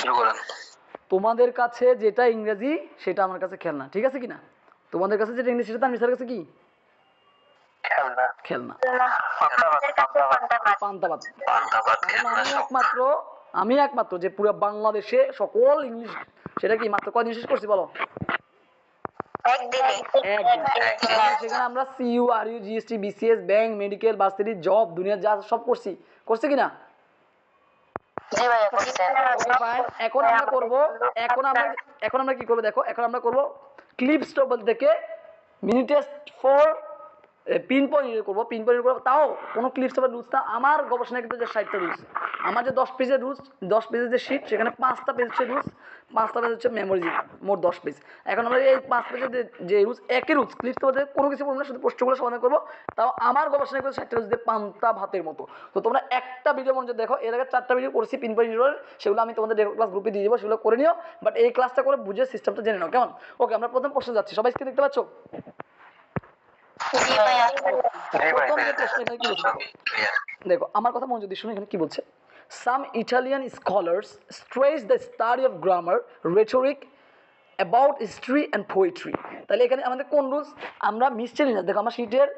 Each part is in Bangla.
শুরু করেন। তোমাদের কাছে যেটা ইংরেজি সেটা আমার কাছে খেলনা, ঠিক আছে কিনা? তোমাদের কাছে যেটা ইংরেজি সেটা তানভীর স্যারের কাছে কি খেলনা। খেলনা। পান্তাভাত। আমি একমাত্র যে পুরো বাংলাদেশে সকল ইংলিশ সেটা কি মাত্র কয়দিন শেষ করছি বলো? একদিন। সেখানে আমরা CU RU GST BCS bank medical varsity job দুনিয়া যা সব করছি কিনা? জি ভাইয়া করছেন। এখন আমরা কি করব দেখো, এখন আমরা করব ক্লিপস টেবল থেকে mini test for pin point করবো, তাও কোনো ক্লিপস টেবল রুলস না, আমার গবেষণায় কিন্তু যে 60টা রুলস, আমার যে 10 পেজের রুলস, 10 পেজের যে শিট সেখানে 5টা পেজ হচ্ছে রুলস, 5টা পেজ হচ্ছে মেমোরি, মোট 10 পেজ। এখন আমরা এই 5 পেজের যে রুলস একই রুলস ক্লিপস টেবল কোনো কিছু বলবো না, শুধু প্রশ্নগুলো সমাধান করবো, তাও আমার গবেষণায় কিন্তু 60টা রুলস দিয়ে পান্তা ভাতের মতো। তো তোমরা একটা ভিডিও মনে দেখো, এর আগে 4টা ভিডিও করছি পিন পয়েন্ট, সেগুলো আমি তোমাদের ক্লাস গ্রুপে দিয়ে দেবো, সেগুলো করে নিও, বাট এই ক্লাসটা করে বুঝে সিস্টেমটা জেনে নাও, কেমন? ওকে, আমরা প্রথম প্রশ্নে যাচ্ছি, সবাই স্ক্রিন দেখতে পাচ্ছ? দেখো আমার কথা মনোযোগ দিয়ে শুনে, এখানে কি বলছে? Some Italian scholars stress the study of grammar rhetoric about history and poetry. তাহলে এখানে আমাদের কোন রুলস? আমরা মিসচেলিনাস, দেখো আমার শিটের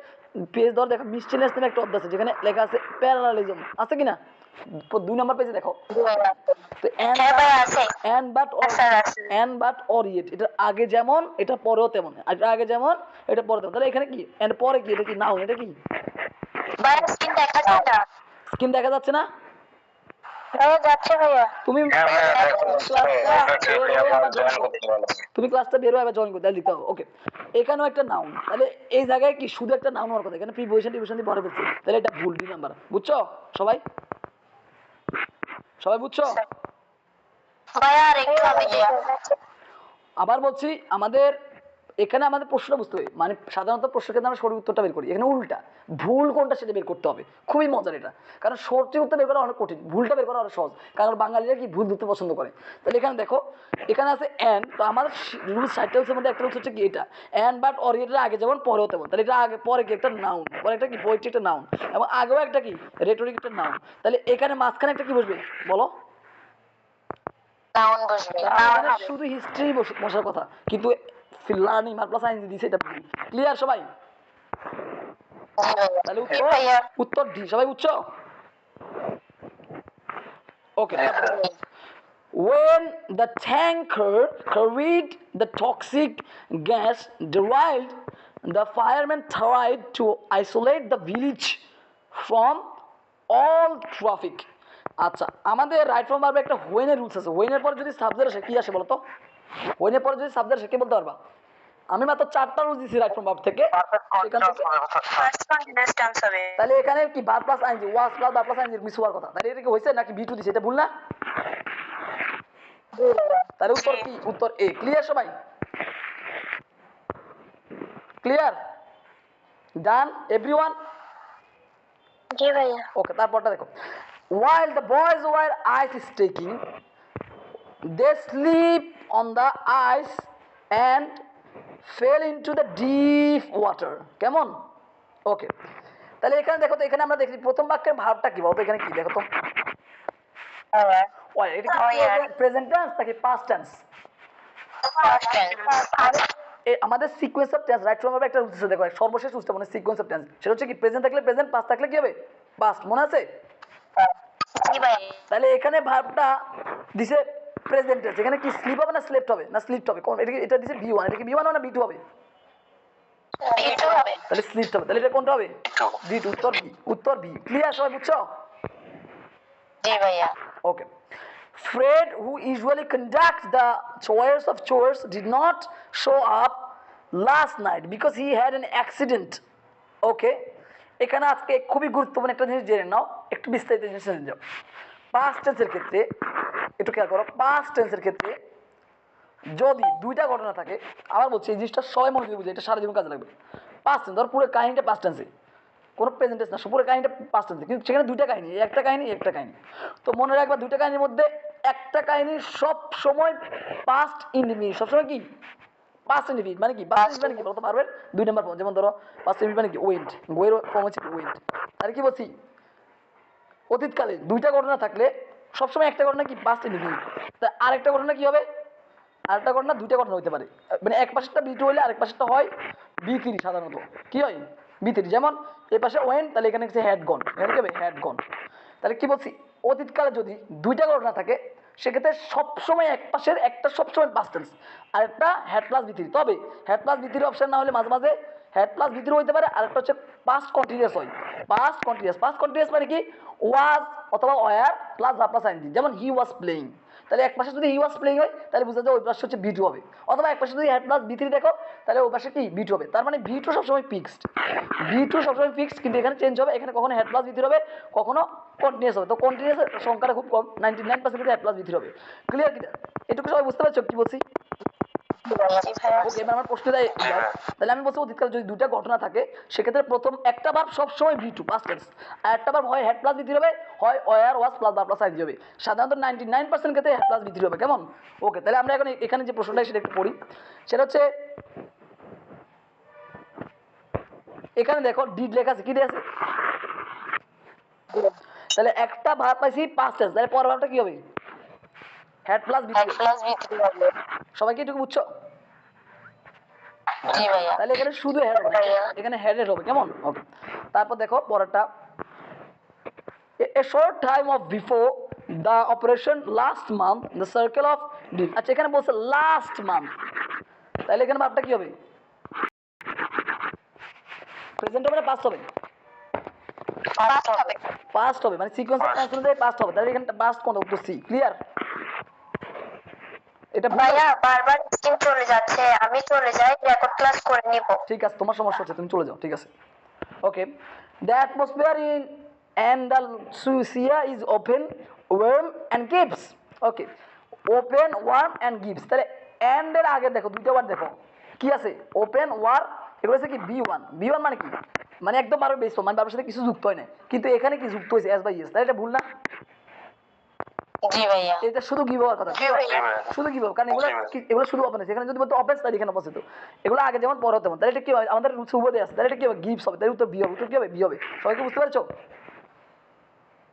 পেজ ধর, দেখো মিসচেলিনাস নামে একটা অধ্যায় আছে যেখানে লেখা আছে প্যারালালিজম, আছে কিনা? 2 নম্বর পেজে দেখো। তো অ্যান্ড বাট অর ইয়েট, এটা আগে যেমন এটা পরেও তেমন, এটা আগে যেমন এটা পরে তেমন। তাহলে এখানে কি এন্ড পরে কি, এটা কি নাউন, এটা কি? স্ক্রিন দেখা যাচ্ছে না? তুমি ক্লাসটা বের হয়ে জয়েন করতে লিখতে হবে। ওকে, এখানেও একটা নাউন, তাহলে এই জায়গায় কি শুধু একটা নাউন হওয়ার কথা, এখানে প্রিপোজিশন দিয়ে ভরে ফেলছে, তাহলে এটা ভুল 2 নাম্বার। বুঝছো সবাই? বুঝছো? আবার বলছি, আমাদের এখানে আমাদের প্রশ্নটা বুঝতে হবে, মানে সাধারণত প্রশ্ন ক্ষেত্রে আমরা সঠিক উত্তরটা বের করি, এখানে উল্টা, ভুল কোনটা সেটা বের করতে হবে। খুবই মজার এটা, কারণ সঠিক উত্তর বের করা অনেক কঠিন, ভুলটা বের করা অনেক সহজ, কারণ বাঙালিরা কি ভুল ধরতে পছন্দ করে। তাহলে এখানে দেখো, এখানে আছে অ্যান্ড, তো আমার রুলস 60টা রুলসের মধ্যে একটা রুলস হচ্ছে কি এটা, অ্যান্ড বাট অর এটা আগে যেমন পরেও তেমন। তাহলে এটা আগে পরে কি একটা নাউন, পরে একটা কি পোয়েট্রি একটা নাউন, এবং আগেও একটা কি রেটরিক একটা নাউন। তাহলে এখানে মাঝখানে একটা কি বসবে বলো? শুধু হিস্ট্রি বসার কথা, কিন্তু লার্নিং আর প্লাস আইএনজি দিছে, এটা ক্লিয়ার সবাই? তাহলে উত্তর ডি, সবাই বুঝছো? ওকে, when the tanker carried the toxic gas derived, the firemen tried to isolate the village from all traffic. আচ্ছা, আমাদের রাইট ফ্রম ভার্বে একটা হোয়েনের রুলস আছে, হোয়েনের পরে যদি সাবজেক্ট আসে কি আসে বলো তো? হোয়েনের পরে যদি সাবজেক্ট আসে কি বলতে পারবা? আমি মাত্র 4টা রুলস দিছি রাইট ফ্রম ভার্ব থেকে, তাহলে এখানে কি verb plus ING, was plus verb plus ING miss হওয়ার কথা, তাহলে এটা কি হইছে নাকি বি টু দিছে, এটা ভুল না? তাহলে উত্তর কি? উত্তর এ। ক্লিয়ার সবাই? ক্লিয়ার? ডান এভরিওয়ান? জি ভাইয়া। ওকে, তারপরটা দেখো, while the boys were ice skating they sleep on the ice and fell into the deep water. কেমন? ওকে, তাহলে এখানে দেখো তো, এখানে আমরা দেখি প্রথম বাক্যের ভার্বটা কি বলতো, এখানে কি দেখো তো? এটা কি প্রেজেন্ট টেন্স নাকি পাস্ট টেন্স? আমাদের sequence of tense right from ভার্বে একটা রুলস আছে, দেখো সর্বশেষ রুলসটা মানে সিকোয়েন্স অফ টেন্স, সেটা হচ্ছে কি প্রেজেন্ট থাকলে প্রেজেন্ট, পাস্ট থাকলে কি হবে পাস্ট, মনে আছে? তাহলে এখানে ভার্বটা দিছে প্রেজেন্ট টেন্স, এখানে কি স্লিপ হবে না স্লেপ্ট হবে? না স্লিপ্ট হবে। কোন এটা দিছে বি1, এটা কি বি1 হবে না বি2 হবে? বি2 হবে। তাহলে স্লিপ্ট হবে, তাহলে এটা কোনটা হবে? বি2, উত্তর বি, উত্তর বি। ক্লিয়ার সবাই বুঝছো? জি ভাইয়া। ওকে, Fred, who usually conducts the chores, did not show up last night because he had an accident. Okay, এখানে আজকে খুবই গুরুত্বপূর্ণ একটা জিনিস জেনে নাও, একটু বিস্তারিত জিনিস জেনে যাও। পাস্ট টেন্সের ক্ষেত্রে একটু খেয়াল করো, পাস্ট টেন্সের ক্ষেত্রে যদি 2টা ঘটনা থাকে, আবার বলছি এই জিনিসটা সবাই মনে দিয়ে বুঝে, এটা সারা জীবন কাজে লাগবে। পাস্ট টেন্স ধর পুরো কাহিনীটা পাস্ট টেন্সে, কোনো প্রেজেন্ট টেন্স না, পুরো কাহিনীটা পাস্ট টেন্সে, কিন্তু সেখানে 2টা কাহিনী, একটা কাহিনী। তো মনে রাখবা 2টা কাহিনীর মধ্যে একটা কাহিনী সব সময় পাস্ট ইনডিফিনিট, সবসময় কি পাস্ট ইনডিফিনিট, মানে কি পাস্ট মানে কি বলতে পারবেন? 2 নাম্বার ফর্ম, যেমন ধরো পাস্ট ইনডিফিনিট মানে কি ওয়েন্ট, গোয়ের ফর্ম হচ্ছে ওয়েন্ট। আর কি বলছি, অতীতকালে 2টা ঘটনা থাকলে সবসময় একটা ঘটনা কি পাস্ট ইনডিফিনিট, তা আরেকটা ঘটনা কি হবে, আরেকটা ঘটনা দুইটা ঘটনা হতে পারে, মানে এক পাশেরটা বি টু হলে আরেক পাশেরটা হয় বি থ্রি সাধারণত কি হয় বি থ্রি, যেমন এই পাশে ওয়েন তাহলে এখানে হচ্ছে হ্যাড গন, এখানে কি হবে হ্যাড গন। তাহলে কি বলছি অতীতকালে যদি দুইটা ঘটনা থাকে সেক্ষেত্রে সবসময় এক পাশের একটা সবসময় পাস্ট টেন্স আর একটা হ্যাড প্লাস বি থ্রি, তবে had plus V three option না হলে মাঝে মাঝে হ্যাড প্লাস বি থ্রি হইতে পারে, আরেকটা হচ্ছে পাস্ট কন্টিনিউয়াস হয়, পাস্ট কন্টিনিউয়াস মানে কি ওয়াজ অথবা were plus verb plus ING, যেমন হি ওয়াজ প্লেইং, তাহলে এক পাশে যদি হি ওয়াজ প্লেইং হয় তাহলে বুঝা যায় ওই পাশে হচ্ছে বি টু হবে, অথবা এক পাশে যদি হ্যাড প্লাস বি থ্রি দেখো তাহলে ওই পাশে কি বি টু হবে, তার মানে বি টু সবসময় ফিক্সড, বি টু সবসময় ফিক্সড, কিন্তু এখানে চেঞ্জ হবে, এখানে কখনো হ্যাড প্লাস বি থ্রি হবে কখনো কন্টিনিউয়াস হবে, তো কন্টিনিউয়াস সংখ্যাটা খুব কম 99% কিন্তু হ্যাড প্লাস বি থ্রি হবে। ক্লিয়ার কি এটুকু সবাই বুঝতে পারছো কি বলছি? ওকে, এবার আমার প্রশ্ন দেয়, তাহলে আমি বলছি অতীতকালে যদি দুইটা ঘটনা থাকে সেক্ষেত্রে প্রথম একটা ভার্ব সবসময় বি টু পাস্ট টেন্স, আর একটা ভার্ব হয় হ্যাড প্লাস বি থ্রি হবে, হয় were was plus verb plus ING হবে, সাধারণত 99% ক্ষেত্রে হ্যাড প্লাস বি থ্রি হবে, কেমন? ওকে, তাহলে আমরা এখন এখানে যে প্রশ্নটা সেটা একটু পড়ি, সেটা হচ্ছে এখানে দেখো ডিড লেখা আছে, কি দিয়ে আছে, তাহলে একটা ভার্ব পাইছি পাস্ট টেন্স, তাহলে পরের ভার্বটা কি হবে হ্যাড প্লাস বি থ্রি, সবাই কি এটুকু বুঝছো? জি ভাইয়া। তাহলে এখানে শুধু হেড হবে, এখানে হেডেড হবে, কেমন? ওকে, তারপর দেখো পরেরটা, a short time of before the operation last month the circle of did, আচ্ছা এখানে বলছে লাস্ট মান্থ, তাহলে এখানে ভাবটা কি হবে প্রেজেন্ট হবে না পাস্ট হবে? পাস্ট হবে, মানে সিকোয়েন্স অফ টেন্স অনুযায়ী পাস্ট হবে, তাহলে এখানে পাস্ট কোন উত্তর সি। ক্লিয়ার? এটা ভাইয়া বারবার স্ক্রিন চলে যাচ্ছে, আমি চলে যাই, রেকর্ড ক্লাস করে নিব। ঠিক আছে, তোমার সমস্যা হচ্ছে, তুমি চলে যাও, ঠিক আছে। Okay, the atmosphere in Andalusia is open warm and gives. Okay, open warm and gives, তাহলে অ্যান্ড এর আগে দেখো দুইটা ওয়ার্ড দেখো কি আছে, ওপেন ওয়ার, এগুলো হচ্ছে কি বি ওয়ান, বি ওয়ান মানে কি, মানে একদম বারো বেস, মানে বারোর সাথে কিছু যুক্ত হয় না, কিন্তু এখানে কি যুক্ত হয়েছে এস বাই এস, তাহলে এটা ভুল না? জি ভাইয়া। এটা শুধু গিভ হওয়ার কথা, শুধু গিভ, কারণ এগুলো শুধু ওপেন আছে, এখানে যদি বলতো অপেন তাহলে এখানে অপোজিট, এগুলো আগে যেমন পরে হতে, তাহলে এটা কি হয় আমাদের সুবোধে আছে, তাহলে এটা কি হবে গিভস হবে, তাহলে উত্তর বি হবে, উত্তর কি হবে বি হবে, সবাইকে বুঝতে পারছো?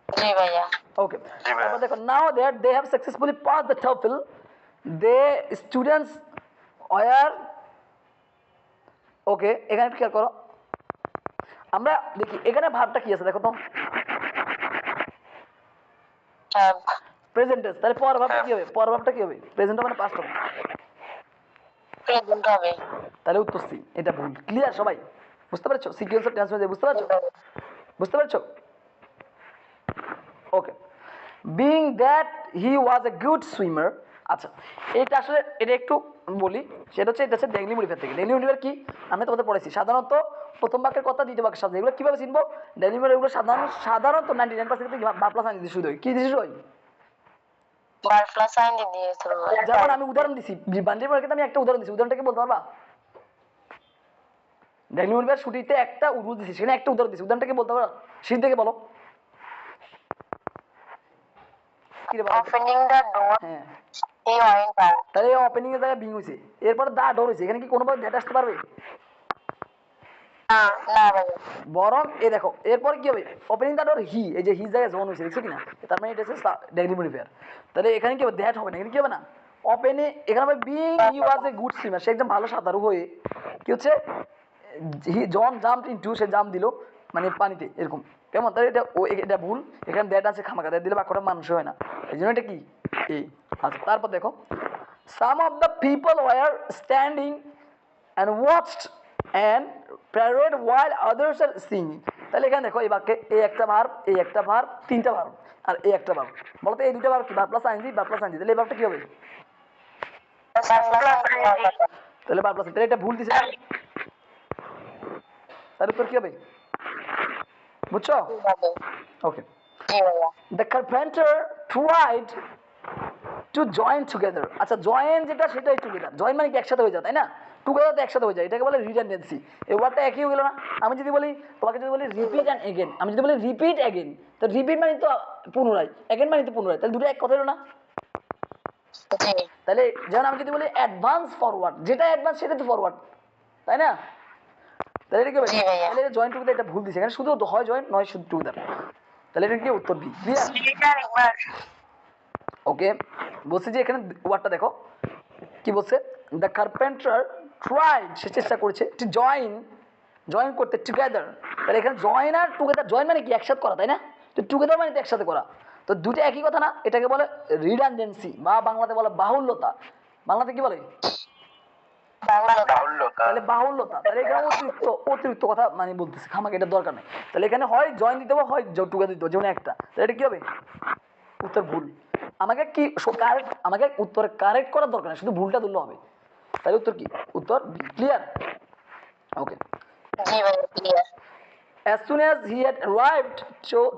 জি ভাইয়া। Okay. তারপর দেখো now that they have successfully passed the TOEFL, they students were okay, এখানে একটু খেয়াল করো, আমরা দেখি এখানে ভার্বটা কি আছে দেখো তো, প্রেজেন্ট টেন্স, তাহলে পরের ভার্বটা কি হবে, পরের ভার্বটা কি হবে প্রেজেন্ট মানে পাস্ট হবে, প্রেজেন্ট হবে। তাহলে উত্তর সি, এটা ভুল। ক্লিয়ার সবাই? বুঝতে পারছো সিকোয়েন্স অফ টেন্স অনুযায়ী, বুঝতে পারছো? বুঝতে পারছো? Okay, being that he was a good swimmer, আচ্ছা এটা আসলে এটা একটু বলি, সেটা হচ্ছে এটা হচ্ছে ডেইলি মডিফায়ার থেকে। ডেইলি মডিফায়ার কি আমি তোমাদের পড়াইছি, সাধারণত প্রথম বাক্যের কথা দ্বিতীয় বাক্যের সাথে, এগুলো কিভাবে চিনবো, ডেইলি মডিফায়ার এগুলো সাধারণত 99% ভার্ব প্লাস আইএনজি শুরু হয়, কি দিয়ে শুরু হয়, ভার্ব প্লাস আইএনজি দিয়ে শুরু হয়। যেমন আমি উদাহরণ দিছি বান্ডির মার্কেটে, আমি একটা উদাহরণ দিছি, উদাহরণটা কি বলতে পারবা? ডেইলি মডিফায়ার ছুটিতে একটা উদাহরণ দিছি, সেখানে একটা উদাহরণ দিছি, উদাহরণটা কি বলতে পারবা, শীত থেকে বলো কি রে বাবা? ওপেনিং দ্য ডোর, হ্যাঁ, হি ওয়েন্ট আউট। তাহলে ওপেনিং এর জায়গায় বিং হয়েছে, এরপরে দা ডোর হয়েছে, এখানে কি কোনোভাবে ডেটা আসতে পারবে? না না ভাইয়া। বরং এ দেখো এরপর কি হবে, ওপেনিং দ্য ডোর হি, এই যে হি জায়গায় জন হয়েছে, দেখছো কিনা, তার মানে এটা হচ্ছে ডেইলি মডিফায়ার, তাহলে এখানে কি হবে দ্যাট হবে না, এখানে কি হবে না ওপেনে, এখানে হবে being he was a good swimmer, সে একদম ভালো সাঁতারু হয়ে কি হচ্ছে জন জাম্পড ইনটু, সে জাম্প দিল মানে পানিতে, এরকম কেমন, তাহলে এটা এটা ভুল, এখানে দ্যাট আছে খামাকা, দ্যাট দিলে বাক্যটা মানুষ হয় না, এই জন্য এটা কি এই। আচ্ছা তারপর দেখো some of the people were standing and watched and parrot while others are singing, তাহলে এখানে দেখো এই বাক্যে এই একটা ভার্ব, এই একটা ভার্ব, তিনটা ভার্ব আর এই একটা ভার্ব, বলতো এই দুটো ভার্ব কি verb plus ING, verb plus ING, তাহলে এই ভার্বটা কি হবে, তাহলে ভার্ব প্লাস, তাহলে এটা ভুল দিছে, তার উত্তর কি হবে বুঝছো? ওকে, জি ভাইয়া। the carpenter tried to join together, আচ্ছা জয়েন যেটা সেটাই টুগেদার, জয়েন মানে কি একসাথে হয়ে যায় তাই না, টুগেদার তো একসাথে হয়ে যায়, এটাকে বলে রিডান্ডেন্সি, এই ওয়ার্ডটা একই হয়ে গেল না। আমি যদি বলি তোমাকে যদি বলি রিপিট অ্যান্ড এগেন, আমি যদি বলি রিপিট এগেন, তো রিপিট মানে তো পুনরায়, এগেন মানে তো পুনরায়, তাহলে দুটো এক কথা হলো না। জি। তাহলে যেমন আমি যদি বলি অ্যাডভান্স ফরওয়ার্ড, যেটা অ্যাডভান্স সেটা তো ফরওয়ার্ড তাই না, তাহলে এটা কি হবে, জি ভাইয়া। তাহলে জয়েন টুগেদার এটা ভুল দিছে, এখানে শুধু হয় জয়েন নয় শুধু টুগেদার, তাহলে এটা কি উত্তর বি। ক্লিয়ার? এটা একবার ওকে, বলছি যে এখানে ওয়ার্ডটা দেখো কি বলছে, দ্য কার্পেন্টার ট্রাইড, সে চেষ্টা করেছে, টু জয়েন করতে, টুগেদার। তাহলে এখানে জয়েন আর টুগেদার, জয়েন মানে কি একসাথে করা, তাই না? তো টুগেদার মানে তো একসাথে করা, তো দুটো একই কথা না? এটাকে বলে রিডান্ডেন্সি, বা বাংলাতে বলে বাহুল্যতা। বাংলাতে কি বলে? তাহলে বাহুল্যতা। তাহলে এখানে অতিরিক্ত কথা মানে বলতেছে, খামাকে এটা দরকার নেই। তাহলে এখানে হয় জয়েন দিতে হবে, হয় টুগেদার দিতে হবে, যেমন একটা। তাহলে এটা কি হবে? উত্তর ভুল। আমাকে কি কারেক্ট, আমাকে উত্তর কারেক্ট করার দরকার নেই, শুধু ভুলটা ধরলে হবে। তাহলে উত্তর কি? উত্তর ক্লিয়ার? ওকে। জি ভাইয়া clear. As soon as he had arrived,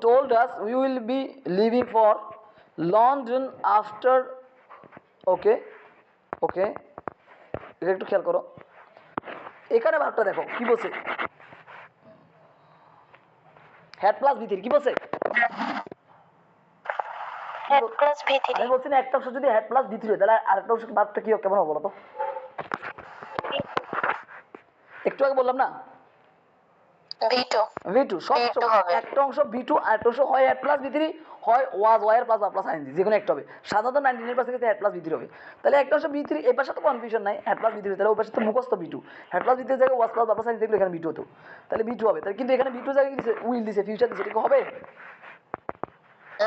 told us we will be leaving for London after. Okay, okay. এটা একটু খেয়াল করো, এখানে ভাবটা দেখো কি বলছে, হ্যাড প্লাস ভি থ্রি কি বলছে? হেড প্লাস ভি3। আমি বলছি না একটা অংশ যদি হ্যাড প্লাস ভি থ্রি হয় তাহলে আরেকটা অংশ ভাবটা কি কেমন হবে বলো তো? একটু আগে বললাম না ভি2। V2 সব V2 হবে। একটা অংশ V2 আর একটা অংশ হয় হেড প্লাস V3, হয় ওয়াজ ওয়ার প্লাস বা প্লাস আইএনজি, যে কোনো একটা হবে। সাধারণত 99% হেড প্লাস V3 হবে। তাহলে একটা অংশ V3, এই পাশে তো কনফিউশন নাই, হেড প্লাস V3, তাহলে ওই পাশে তো মুখস্থ V2, হেড প্লাস V3 জায়গায় ওয়াজ প্লাস বা প্লাস আইএনজি দেখলে এখানে V2 হতো, তাহলে V2 হবে। তাহলে কিন্তু এখানে V2 জায়গায় দিছে উইল দিছে, ফিউচার দিছে, এটা কি হবে?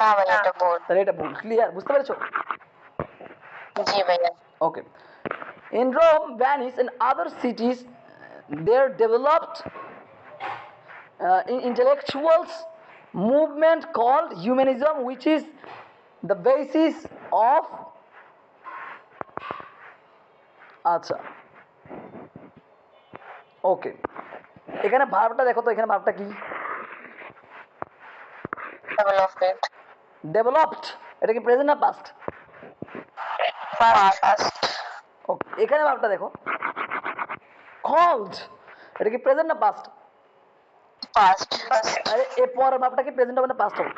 না ভাইয়া এটা ভুল। তাহলে এটা ভুল। ক্লিয়ার? বুঝতে পেরেছো? জি ভাইয়া। Okay. In Rome, Venice, and other cities, there developed intellectuals movement called humanism, which is the basis of. আচ্ছা, ওকে, এখানে ভার্বটা দেখো তো, এখানে ভার্বটা কি? ডেভেলপমেন্ট। ডেভেলপড, এটা কি প্রেজেন্ট না পাস্ট? ফার্স্ট। ওকে, এখানে ভার্বটা দেখো, কল্ড, এটা কি প্রেজেন্ট না পাস্ট? ফার্স্ট। আরে এর পরের ভার্বটা কি প্রেজেন্ট হবে না পাস্ট হবে?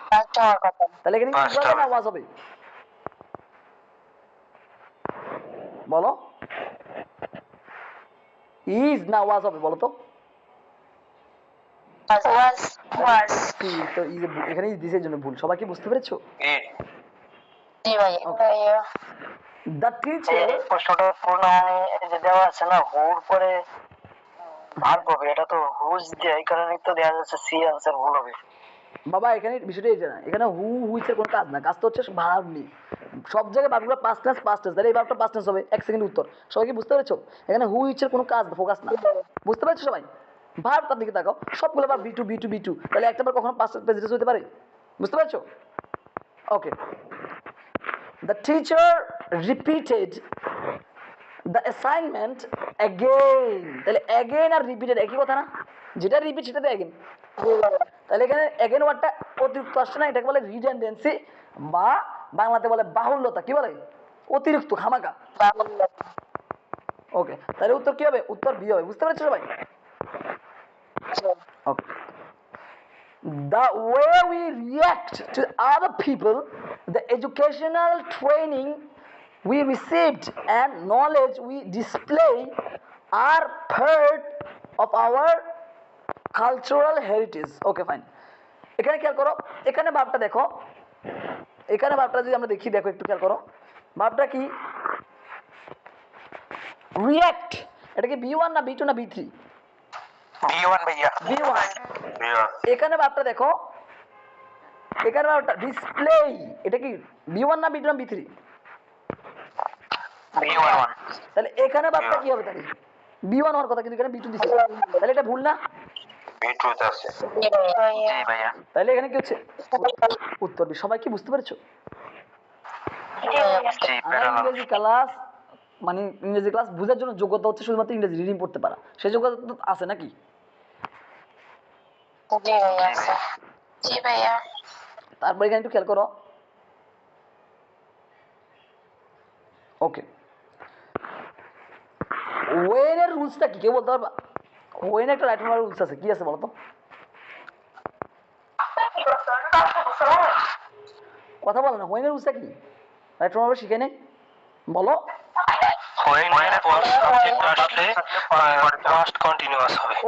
ফার্স্ট হওয়ার কথা। তাহলে এখানে কি হবে না ওয়াজ হবে? বলো, ইজ না ওয়াজ হবে বলো তো? ওয়াজ। তো এখানে ইজ দিসের জন্য ভুল। সবাই কি বুঝতে পেরেছো? জি ভাইয়া। দ্য টিচার, প্রশ্নটা পূর্ণ যে দেওয়া আছে না, হুর পরে ভাগ হবে, এটা তো হুজ দিয়ে, এই কারণে তো দেওয়া যাচ্ছে সি আনসার ভুল হবে। বাবা এখানে বিষয়টা এই না, এখানে হুইচের কোনো কাজ না, কাজ তো হচ্ছে ভার্ব নিয়ে। সব জায়গায় ভার্বগুলো পাস্ট টেন্স, তাহলে এই ভার্বটা পাস্ট টেন্স হবে। এক সেকেন্ড উত্তর। সবাই কি বুঝতে পেরেছো? এখানে হুইচের কোনো কাজ, ফোকাস না। বুঝতে পেরেছো সবাই? ভার্বটার দিকে তাকাও, সবগুলো ভার্ব বি টু, তাহলে একটা বার কখনো পাস্ট প্রেজেন্ট হতে পারে? বুঝতে পেরেছো? ওকে। The teacher repeated the assignment again. তাহলে again আর repeated একই কথা না? যেটা রিপিট সেটা তো again। তাহলে এখানে again ওয়ার্ডটা অতিরিক্ত আসছে না, এটাকে বলে রিডান্ডেন্সি, বা বাংলাতে বলে বাহুল্যতা। কি বলে? অতিরিক্ত, খামাকা। ওকে, তাহলে উত্তর কি হবে? উত্তর বি হবে। বুঝতে পেরেছো সবাই? ওকে। The way we react to other people, the educational training we received, and knowledge we display are part of our cultural heritage. Okay, fine. এখানে খেয়াল করো, এখানে ভাবটা দেখো, এখানে ভাবটা যদি আমরা দেখি, দেখো একটু খেয়াল করো, ভাবটা কি? রিঅ্যাক্ট, এটা কি B1 না B2 না B3? B1 ভাইয়া। B1। এখানে ভাবটা দেখো, এখানে ভাবটা ডিসপ্লে, এটা কি B1 না B2 না B3? B1। তাহলে এখানে ভাবটা কি হবে? তাহলে B1 হওয়ার কথা, কিন্তু এখানে B2 দিছে, তাহলে এটা ভুল না? B2 তে আছে। জি ভাইয়া। তাহলে এখানে কি হচ্ছে? উত্তর বি। সবাই কি বুঝতে পেরেছো? জি আমার ইংরেজি ক্লাস, মানে ইংরেজি ক্লাস বোঝার জন্য যোগ্যতা হচ্ছে শুধুমাত্র ইংরেজি রিডিং পড়তে পারা, সেই যোগ্যতা তো আছে নাকি? জি ভাইয়া। তারপর এখানে একটু খেয়াল করো, ওকে, ওয়েনের রুলসটা কি কেউ বলতে পারবা? ওয়েন একটা রাইট ফর্মের রুলস আছে, কি আছে বলো তো? কথা বলো না, ওয়েনের রুলসটা কি? রাইট ফর্ম শিখে নেই, বলো।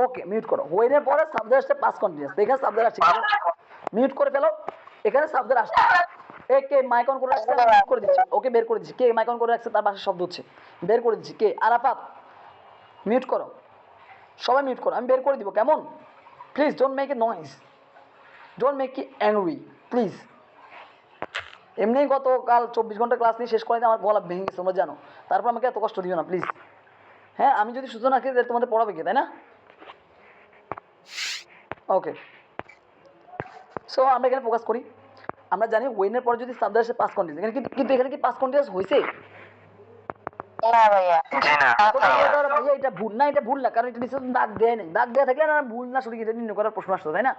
ওকে, মিউট করো। ওয়েনের পরে সাবজেক্ট আসছে পাস্ট কন্টিনিউয়াস, এখানে সাবজেক্ট আসছে, মিউট করে ফেলো। এখানে সাবজেক্ট আসছে, এ কে মাইক অন করে রাখছে, আমি mute করে দিচ্ছি, ওকে বের করে দিচ্ছি। কে মাইক অন করে রাখছে, তার বাসার শব্দ হচ্ছে, বের করে দিচ্ছি। কে? আরাফাত, মিউট করো, সবাই মিউট করো, আমি বের করে দিব, কেমন? Please don't make a noise, don't make E angry please. এমনি গতকাল 24 ঘন্টা ক্লাস নিয়ে শেষ করে আমার গলা ভেঙে গেছে, তোমরা জানো, তারপর আমাকে এত কষ্ট দিও না প্লিজ। হ্যাঁ, আমি যদি সুস্থ না খেয়ে তাহলে তোমাদের পড়াবে কে, তাই না? ওকে, সো আমরা এখানে ফোকাস করি। আমরা জানি ওয়েনের পরে যদি সাবজেক্ট আসে পাস কন্টিনিউয়াস, এখানে কিন্তু এখানে কি পাস কন্টিনিউয়াস হয়েছে? না ভাইয়া। জি না। ভাইয়া এটা ভুল না, এটা ভুল না, কারণ এটা নিচে দাগ দেয় নাই, দাগ দেওয়া থাকলে না ভুল না সঠিক এটা নির্ণয় করার প্রশ্ন আসতো, তাই না?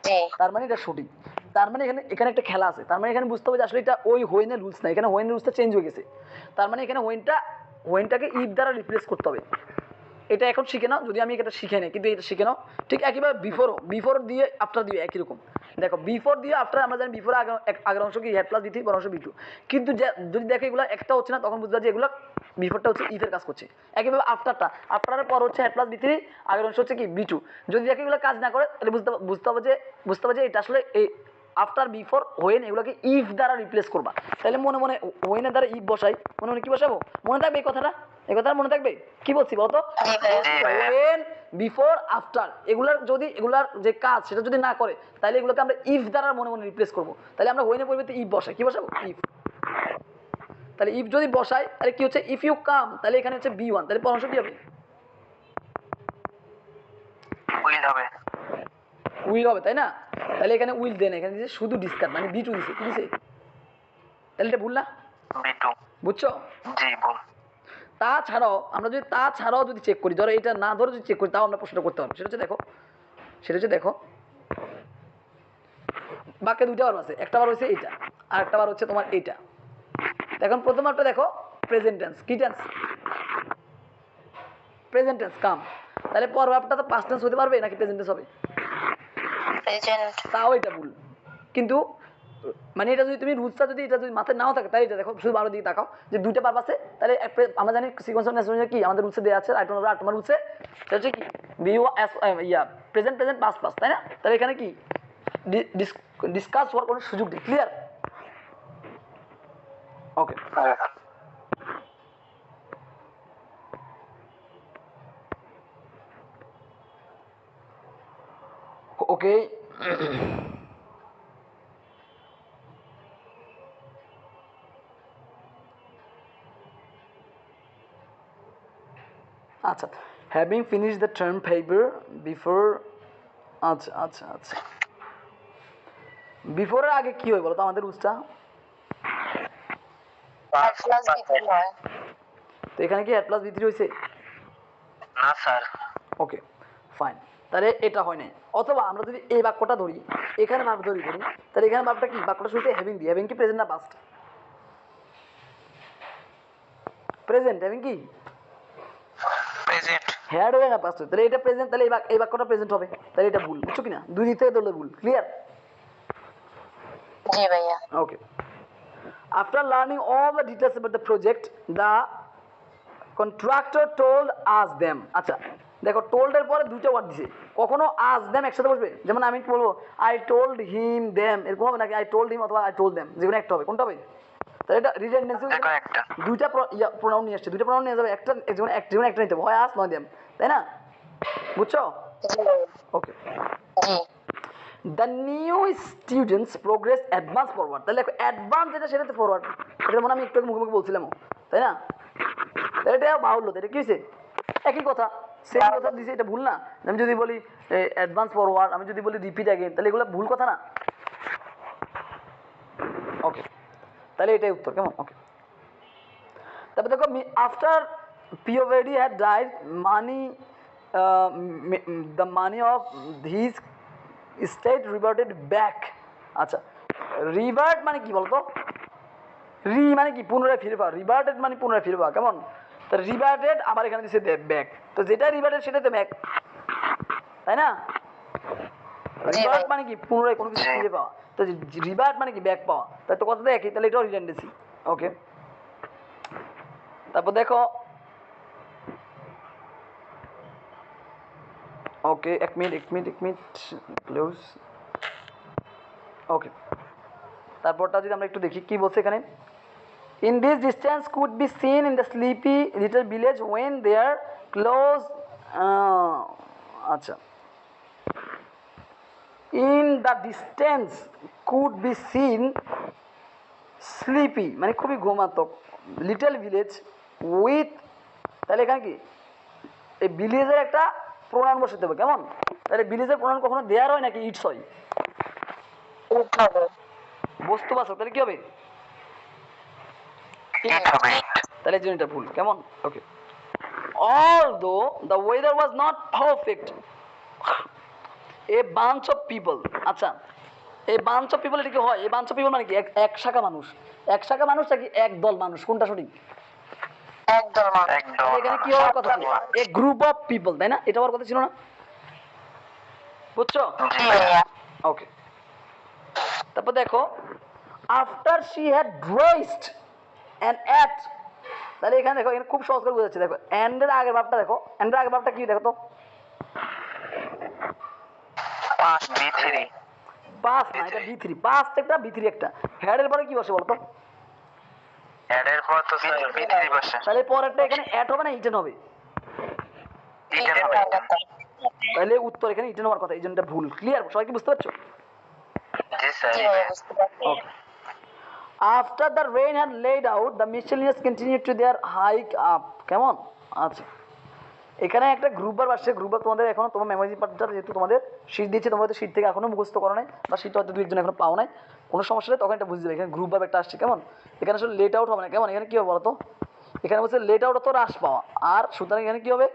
জি। তার মানে এটা সঠিক। তার মানে এখানে এখানে একটা খেলা আছে, তার মানে এখানে বুঝতে হবে যে আসলে এটা ওই হোয়েনের রুলস না, এখানে হোয়েনের রুলসটা চেঞ্জ হয়ে গেছে। তার মানে এখানে হোয়েনটাকে ইফ দ্বারা রিপ্লেস করতে হবে। এটা এখন শিখে নাও, যদি আমি এটা শিখে নিই, কিন্তু এটা শিখে নাও ঠিক একইভাবে। বিফোর দিয়ে আফটার দিয়ে একই রকম। দেখো বিফোর দিয়ে আফটার আমরা জানি বিফোর আগের অংশ কি হেড প্লাস বি থ্রি, পর অংশ বি টু, কিন্তু যদি দেখো এগুলো একটা হচ্ছে না, তখন বুঝবা যে এগুলো বিফোরটা হচ্ছে ইফের কাজ করছে। একইভাবে আফটারের পর হচ্ছে হেড প্লাস বি থ্রি, আগের অংশ হচ্ছে কি বি টু। যদি দেখো এগুলো কাজ না করে তাহলে বুঝতে হবে যে এটা আসলে এই আফটার বিফোর হোয়েন এগুলোকে ইফ দ্বারা রিপ্লেস করবা। তাহলে মনে মনে হোয়েনের দ্বারা ইফ বসাই, মনে মনে কি বসাবো? মনে থাকবে এই কথাটা? এই কথাটা মনে থাকবে? কি বলছি বলতো? হোয়েন, বিফোর, আফটার, এগুলার যে কাজ সেটা যদি না করে তাহলে এগুলোকে আমরা ইফ দ্বারা মনে মনে রিপ্লেস করবো। তাহলে আমরা হোয়েনের পরিবর্তে ইফ বসাই, কি বসাবো? ইফ। তাহলে ইফ যদি বসাই তাহলে কি হচ্ছে? ইফ ইউ কাম, তাহলে এখানে হচ্ছে বি ওয়ান, তাহলে পরামর্শ কি হবে? উইল হবে। উইল হবে, তাই না? তাহলে এখানে উইল দেন, এখানে দিচ্ছে শুধু ডিসকার্ড, মানে বি টু দিছে, কি দিছে? তাহলে এটা ভুল না? বিটু। বুঝছো? জি বল। তাছাড়াও যদি চেক করি, ধরো এটা না ধরো যদি চেক করি, তাও আমরা প্রশ্নটা করতে পারবো। সেটা হচ্ছে দেখো বাক্যে দুইটা বার আছে, একটা বার হচ্ছে এইটা আর একটা বার হচ্ছে তোমার এইটা। এখন প্রথম বারটা দেখো প্রেজেন্ট টেন্স, কি টেন্স? প্রেজেন্ট টেন্স কাম। তাহলে পর ভাবটা তো পাস্ট টেন্স হতে পারবে নাকি প্রেজেন্ট টেন্স হবে? প্রেজেন্ট। তাও এটা ভুল। কিন্তু মানে এটা যদি রুলসটা যদি এটা যদি মাথায় নাও থাকে, তাহলে এটা দেখো শুধু 12 দিকে তাকাও যে দুইটা পার্ব আছে, তাহলে আমরা জানি সিকোয়েন্স অফ নেসেসিটি কি আমাদের রুলসে দেওয়া আছে, 8 নম্বর রুলসে সেটা হচ্ছে কি প্রেজেন্ট পাস্ট পাস্ট, তাই না? তাহলে এখানে কি ডিসকাস হওয়ার কোনো সুযোগ নেই। ক্লিয়ার? ওকে, ওকে। আচ্ছা, having finish the term paper before. আচ্ছা, বিফোরের আগে কি হয় বলো তো আমাদের রুলসটা? প্লাস বি হয়। তো এখানে কি হেড প্লাস বি থ্রি হয়েছে? না স্যার। ওকে ফাইন, তাহলে এটা হয় নাই। অথবা আমরা যদি এই বাক্যটা ধরি, এখানে ভাব ধরি তাহলে এখানে ভাবটা কি? বাক্যটা শুরুতে হ্যাভিং দিয়ে, হ্যাভিং কি প্রেজেন্ট না পাস্ট? প্রেজেন্ট। হ্যাভিং কি প্রেজেন্ট। হ্যাড হবে না পাস্ট? তাহলে এটা প্রেজেন্ট, তাহলে এই বাক্যটা প্রেজেন্ট হবে, তাহলে এটা ভুল। বুঝছো কিনা? দুই দিক থেকে ধরলে ভুল। ক্লিয়ার? জি ভাইয়া। ওকে, after learning all the details about the project, the contractor told us them. আচ্ছা দেখো, told এর পরে দুইটা ওয়ার্ড দিছে, কখনো us them একসাথে বসবে? যেমন আমি কি বলবো, I told him them, এরকম হবে নাকি I told him অথবা I told them, যেকোনো একটা হবে। কোনটা হবে? তাহলে এটা রিডান্ডেন্সি, দুইটা প্রোনাউন নিয়ে আসছে, দুইটা প্রোনাউন নিয়ে যাবে, একটা যেমন একটা নিতে হবে, হয় us নয় them, তাই না? বুঝছো? ওকে। জি। The new students progress advance forward, তাহলে দেখো অ্যাডভান্স যেটা সেটাতে ফরওয়ার্ড, এটা মনে আমি একটু মুখে বলছিলাম, তাই না? তাহলে এটা বাহুল্য, এটা কি হয়েছে? একই কথা, সেম কথা দিছে, এটা ভুল না? আমি যদি বলি অ্যাডভান্স ফরওয়ার্ড, আমি যদি বলি রিপিট অ্যাগেন, তাহলে এগুলো ভুল কথা না? ওকে, তাহলে এটাই উত্তর, কেমন? ওকে, তারপর দেখো আফটার পিওভেডি had died money, the money of his state reverted back. আচ্ছা, রিভার্ট মানে কি বলতো? রি মানে কি? পুনরায় ফিরে পাওয়া। রিভার্টেড মানে পুনরায় ফিরে পাওয়া, কেমন? তো রিভার্টেড আবার এখানে দিচ্ছে ব্যাক, তো যেটা রিভার্টেড সেটাই তো ব্যাক, তাই না? রিভার্ট মানে কি? পুনরায় কোনো কিছু ফিরে পাওয়া, তো রিভার্ট মানে কি? ব্যাক পাওয়া, তাই তো কথা তো একই, তাহলে এটাও রিডান্ডেন্সি। ওকে, তারপর দেখো, ওকে এক মিনিট ক্লোজ। ওকে, তারপরটা যদি আমরা একটু দেখি কি বলছে এখানে, in this distance could be seen in the sleepy little village when they are close, আচ্ছা, in the distance could be seen sleepy মানে খুবই ঘুমাতক, লিটল ভিলেজ উইথ, তাহলে এখানে কি এই ভিলেজের একটা প্রণাম বসাতে হবে, কেমন? তাহলে ভিলেজের প্রণাম কখনো দেয়ার হয় নাকি ইটস হয়? ইট হবে। বস্তুবাচক, তাহলে কি হবে? ইট হবে। তাহলে এই জন্যটা ভুল, কেমন? ওকে, although the weather was not perfect, a bunch of people, আচ্ছা এই bunch of people এটা কি হয়? এই bunch of people মানে কি এক শাখা মানুষ, এক শাখা মানুষ নাকি এক দল মানুষ, কোনটা সঠিক? একদম একদম। এখানে কি হওয়ার কথা ছিল? এ গ্রুপ অফ পিপল, তাই না? এটা হওয়ার কথা ছিল না? বুঝছো? জি ভাইয়া। ওকে, তারপর দেখো, after she had dressed and at, তাহলে এখানে দেখো, এখানে খুব সহজ করে বোঝাচ্ছে, দেখো অ্যান্ডের আগের ভাবটা দেখো, অ্যান্ডের আগের ভাবটা কি দেখো তো, পাঁচ বি3। পাস না, এটা বি থ্রি, পাস একটা বি থ্রি একটা, হ্যাডের পরে কি বসে বলতো? এর পর তো বি3 বসে। তাহলে পরেরটা এখানে অ্যাট হবে না ইটেন হবে? ইটেন হবে। তাহলে উত্তর এখানে ইটেন হওয়ার কথা, এই জন্য এটা ভুল। ক্লিয়ার? সবাই কি বুঝতে পারছো? জি স্যার। জি ভাইয়া বুঝতে পারছি। After the rain had led out the miscellaneous continue to their hike up, কেমন? আচ্ছা, এখানে একটা গ্রুপবার আসছে, গ্রুপবার তোমাদের এখনো তোমার মেমোরি পার্টটা যেহেতু তোমাদের শীট দিচ্ছে, তোমরা হয়তো শীট থেকে এখনো মুখস্থ করো নাই, বা শীট হয়তো দু একজন এখনো পাও নাই, কোনো সমস্যা নেই, তখন এটা বুঝতে যাবে। এখানে গ্রুপবার একটা আসছে, কেমন? এখানে আসলে লেট আউট হবে না, কেমন? এখানে কি হবে বলো তো? এখানে বলছে লেট আউট তো হ্রাস পাওয়া, আর সুতরাং এখানে কি হবে?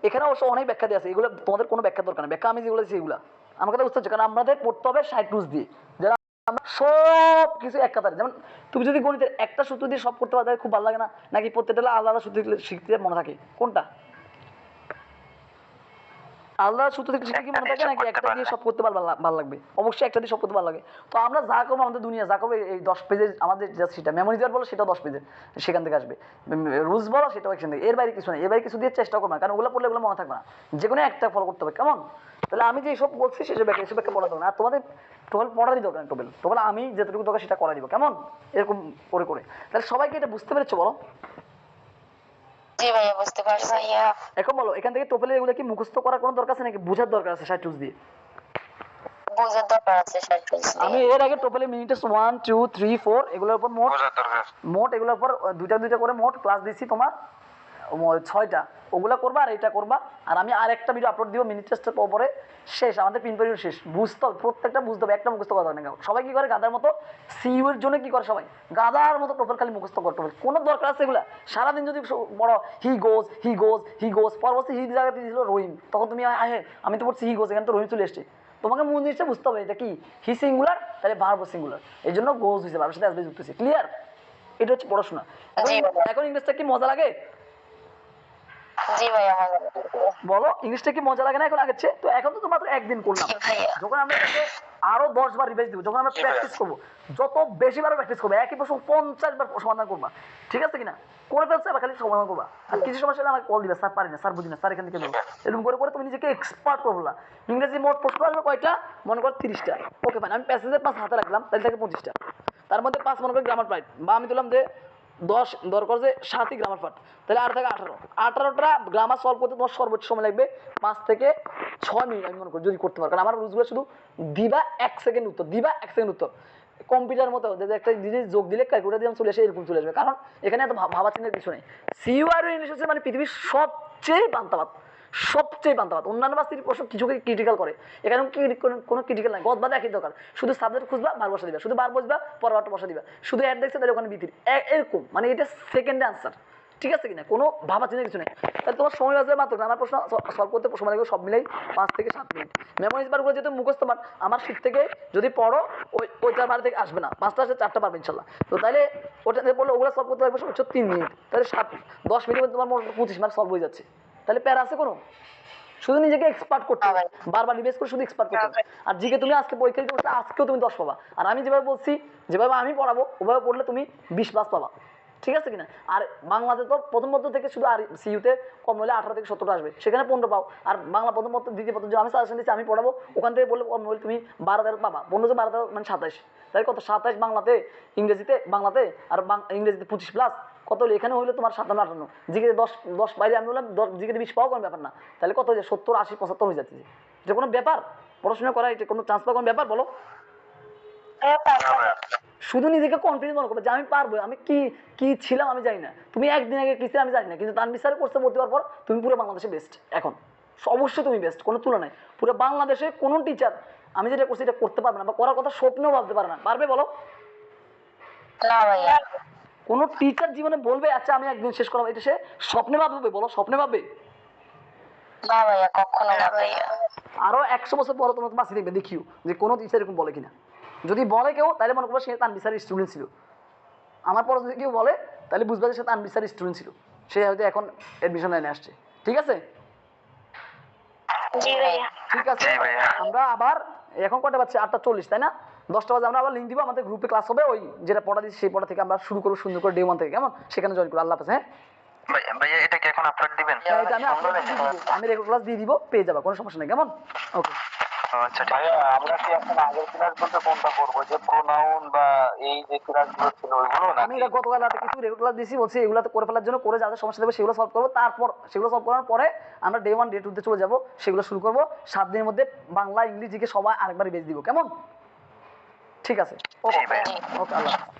এখানে অবশ্য অনেক ব্যাখ্যা দিয়ে আছে, এগুলো তোমাদের কোনো ব্যাখ্যা দরকার নেই, ব্যাখ্যা আমি যেগুলো দিচ্ছি এগুলো আমার কথা বুঝতে হচ্ছে, কারণ আমাদের পড়তে হবে 60 রুলস দিয়ে, যারা আমরা সব কিছু এক কাতারে, যেমন তুমি যদি গণিতের একটা সূত্র দিয়ে সব করতে পারো খুব ভালো লাগে না, নাকি প্রত্যেকটা আলাদা আলাদা সূত্র শিখতে মনে থাকে? কোনটা? আলাদা সূত্র থেকে শিখতে কি মনে থাকে, নাকি একটা দিয়ে সব করতে ভালো লাগবে? অবশ্যই একটা দিয়ে সব করতে ভালো লাগে। তো আমরা যা করবো, আমাদের দুনিয়া যা করবো, এই 10 পেজের আমাদের যা সেটা মেমোরি যার বলো, সেটাও 10 পেজের, সেখান থেকে আসবে। রুলস বলো, সেটাও এখান থেকে, এর বাইরে কিছু নেই, এর বাইরে কিছু দিয়ে চেষ্টা করবো না, কারণ ওগুলো পড়লে ওগুলো মনে থাকবে না, যে কোনো একটা ফলো করতে হবে, কেমন? তাহলে আমি যে সব বলছি সেসব ব্যাখ্যা, এসব ব্যাখ্যা পড়া দেবো না, আর তোমাদের টোটাল পড়ারই দরকার নেই, টোটাল আমি যেটুকু দরকার সেটা করা দিব, কেমন? এরকম করে করে, তাহলে সবাইকে এটা বুঝতে পেরেছো বলো? জি ভাইয়া বুঝতে পারছি। ভাইয়া এখন বলো, এখান থেকে টোটাল এগুলো কি মুখস্থ করার কোনো দরকার আছে নাকি বোঝার দরকার আছে 60 রুলস দিয়ে? বোঝার দরকার আছে স্যার। আমি এর আগে টোটালি মিনিটেস 1 2 3 4 এগুলোর উপর বোঝার দরকার। মোট এগুলোর উপর দুইটা দুইটা করে মোট ক্লাস দিচ্ছি তোমার 6টা, ওগুলো করবা আর এটা করবা, আর আমি আর একটা ভিডিও আপলোড দিব মিনিট টেস্টের পরে, শেষ আমাদের পিন পিরিয়ড শেষ। বুঝতে হবে, প্রত্যেকটা বুঝতে হবে, একটা মুখস্থ কথা না। সবাই কি করে গাদার মতো সিইউ এর জন্য কি করে, সবাই গাদার মতো টোটাল খালি মুখস্থ করতে হবে, কোনো দরকার আছে এগুলা? সারাদিন যদি বড় হি গোজ হি গোজ হি গোজ, পরবর্তী হি জায়গাতে ছিল রহিম, তখন তুমি আমি তো বলছি হি গোজ, এখানে তো রহিম চলে এসছে। তোমাকে মূল জিনিসটা বুঝতে হবে, এটা কি হি সিঙ্গুলার, তাহলে ভার্ব সিঙ্গুলার, এই জন্য গোজ হয়েছে, ভার্বের সাথে আসবে যুক্ত। ক্লিয়ার? এটা হচ্ছে পড়াশোনা। এখন ইংলিশটা কি মজা লাগে? জি ভাইয়া বলো, ইংলিশটা কি মজা লাগে না এখন আগের চেয়ে? তো এখন তো তোমার একদিন করলাম, যখন আমরা এটাকে আরো 10 বার রিভাইজ দিব, যখন আমরা প্র্যাকটিস করবো, যত বেশি বার প্র্যাকটিস করবো, একই প্রশ্ন 50 বার সমাধান করবা, ঠিক আছে কিনা? করে ফেলছে আবার খালি সমাধান করবা, আর কিছু সমস্যা হলে আমাকে কল দিবে, স্যার পারি না, স্যার বুঝি না, স্যার এখান থেকে দেবো, এরকম করে করে তুমি নিজেকে এক্সপার্ট করবো। ইংরেজি মোট প্রশ্ন আসবে কয়টা? মনে করো 30টা, ওকে ফাইন, আমি প্যাসেজের 5 হাতে রাখলাম, তাহলে থাকে 25টা, তার মধ্যে 5 মনে করি গ্রামার পার্ট, বা আমি দিলাম যে 10 দরকার যে 7ই গ্রামার পার্ট, তাহলে আর থাকে 18টা গ্রামার সলভ করতে তোমার সর্বোচ্চ সময় লাগবে 5 থেকে 6 মিনিট, আমি মনে করি, যদি করতে পারো। কারণ আমার রুলসগুলো শুধু দিবা 1 সেকেন্ড উত্তর, দিবা 1 সেকেন্ড উত্তর, কম্পিউটার মতো যে একটা জিনিস যোগ দিলে ক্যালকুলেটার দিয়ে চলে আসে, এরকম চলে আসবে, কারণ এখানে এত ভাবা চিন্তার কিছু নেই। সিইউ ইংলিশ হচ্ছে মানে পৃথিবীর সবচেয়ে পান্তাবাদ, সবচেয়ে পান্তাবাদ। অন্যান্য বাস্তির প্রশ্ন কিছুকে ক্রিটিক্যাল করে, এখানে কোনো ক্রিটিক্যাল নাই, গদ বাদে একই দরকার, শুধু সাবজেক্ট খুঁজবা, বার বসা দিবা, শুধু বার বসবা, পরবারটা বসা দিবা, শুধু অ্যাড দেখছে তাহলে ওখানে ভিত্তি, এরকম, মানে এটা সেকেন্ডে আনসার, ঠিক আছে কিনা? কোনো ভাবা চিন্তা কিছু নেই। তাহলে তোমার সময় বাজবে মাত্র, আমার প্রশ্ন সলভ করতে সময় লাগবে সব মিলেই 5 থেকে 7 মিনিট। মেমোরিজ বারগুলো যেহেতু মুখস্থ পার, আমার শীত থেকে যদি পড়ো ওইটার বার থেকে আসবে না, 5টা আসে 4টা পারবে ইনশাল্লাহ। তো তাহলে ওটা বললো ওগুলো সলভ করতে পারবে সর্বোচ্চ 3 মিনিট, তাহলে 10 মিনিট তোমার মোট 25 মার্ক সলভ হয়ে যাচ্ছে। তাহলে প্যারা আছে কোনো? শুধু নিজেকে এক্সপার্ট করতে হবে, বারবার রিভাইজ করে শুধু এক্সপার্ট করতে হবে। আর জিকে তুমি আজকে পরীক্ষা দিতে, আজকেও তুমি 10 পাবা, আর আমি যেভাবে বলছি, যেভাবে আমি পড়াবো ওভাবে পড়লে তুমি 20 প্লাস পাবা। ঠিক আছে কিনা? আর বাংলাতে তো প্রথম পত্র থেকে শুধু আর সিইউতে কম হলে 18 থেকে 17 আসবে, সেখানে 15 পাও। আর বাংলা প্রথম পত্র দ্বিতীয় পত্র যে আমি সাজেশন দিচ্ছি আমি পড়াবো, ওখান থেকে বললে কম হলে তুমি 12-13 পাবা। 15 12 মানে 27, তাই কত 27 বাংলাতে, ইংরেজিতে বাংলাতে আর ইংরেজিতে 25 প্লাস কত হলো এখানে হইলো তোমার 57-58, জিকে 10 বাইরে আমি বললাম 10 জিকে 20 পাওয়া কোনো ব্যাপার না, তাহলে কত হয়ে যায় 70 80 75 হয়ে যাচ্ছে। এটা কোনো ব্যাপার? পড়াশোনা করা এটা কোনো চান্স পাওয়া কোনো ব্যাপার বলো? শুধু নিজেকে কনফিডেন্স মনে করবে যে আমি পারবো, আমি কি কি ছিলাম আমি জানি না, তুমি একদিন আগে কি ছিলে আমি জানি না, কিন্তু তানভীর স্যারের কোর্সে ভর্তি হওয়ার পর তুমি পুরো বাংলাদেশে বেস্ট। এখন অবশ্যই তুমি বেস্ট, কোনো তুলনায় পুরো বাংলাদেশে কোনো টিচার আমি যেটা করছি এটা করতে পারবে না বা করার কথা স্বপ্নেও ভাবতে পারে না। পারবে বলো? না ভাইয়া। কোনো টিচার জীবনে বলবে আচ্ছা আমি একদিন শেষ করাবো, এটা সে স্বপ্নে ভাববে? বলো স্বপ্নে ভাববে? না ভাইয়া, কখনো না ভাইয়া। আরো 100 বছর পরে তোমরা বাঁচি দেখবে, দেখিও যে কোনো টিচার এরকম বলে কিনা। যদি বলে কেউ তাহলে মনে করবো সে তানভীর স্যারের স্টুডেন্ট ছিল। আমার পরে যদি কেউ বলে তাহলে বুঝবে যে সে তানভীর স্যারের স্টুডেন্ট ছিল, সে হয়তো এখন অ্যাডমিশন লাইনে আসছে। ঠিক আছে? জি ভাইয়া। ঠিক আছে, আমরা আবার এখন কটা বাজছে? 8:40, তাই না? 10টা বাজে আমরা আবার লিঙ্ক দিব, আমাদের গ্রুপে ক্লাস হবে, ওই যেটা পড়া দিচ্ছি সেই পড়া থেকে আমরা শুরু করবো সুন্দর করে ডে 1 থেকে, কেমন? সেখানে জয়েন করো। আল্লাহ হাফেজ। হ্যাঁ ভাইয়া এটা কি এখন আপলোড দিবেন? হ্যাঁ, এটা আমি আপলোড দিয়ে দিব, আমি রেগুলার ক্লাস দিয়ে দিব, পেয়ে যাবা, কোনো সমস্যা নেই। কেমন? ওকে। আচ্ছা ঠিক ভাইয়া আমরা কি এখন আগের ক্লাস বলতে কোনটা করবো, যে প্রোনাউন বা এই যে ক্লাসগুলো ছিল ওইগুলো না? আমি এটা গতকাল রাতে কিছু রেগুলার ক্লাস দিয়েছি, বলছি এগুলোতে করে ফেলার জন্য, করে যাদের সমস্যা দেবে সেগুলো সলভ করবো, তারপর সেগুলো সলভ করার পরে আমরা ডে 1 ডে 2 তে চলে যাবো, সেগুলো শুরু করবো। 7 দিনের মধ্যে বাংলা ইংলিশ জিকে সবাই আরেকবার বেঁচে দিব। কেমন? ঠিক আছে, ওকে জি ভাইয়া। ওকে, আল্লাহ হাফেজ।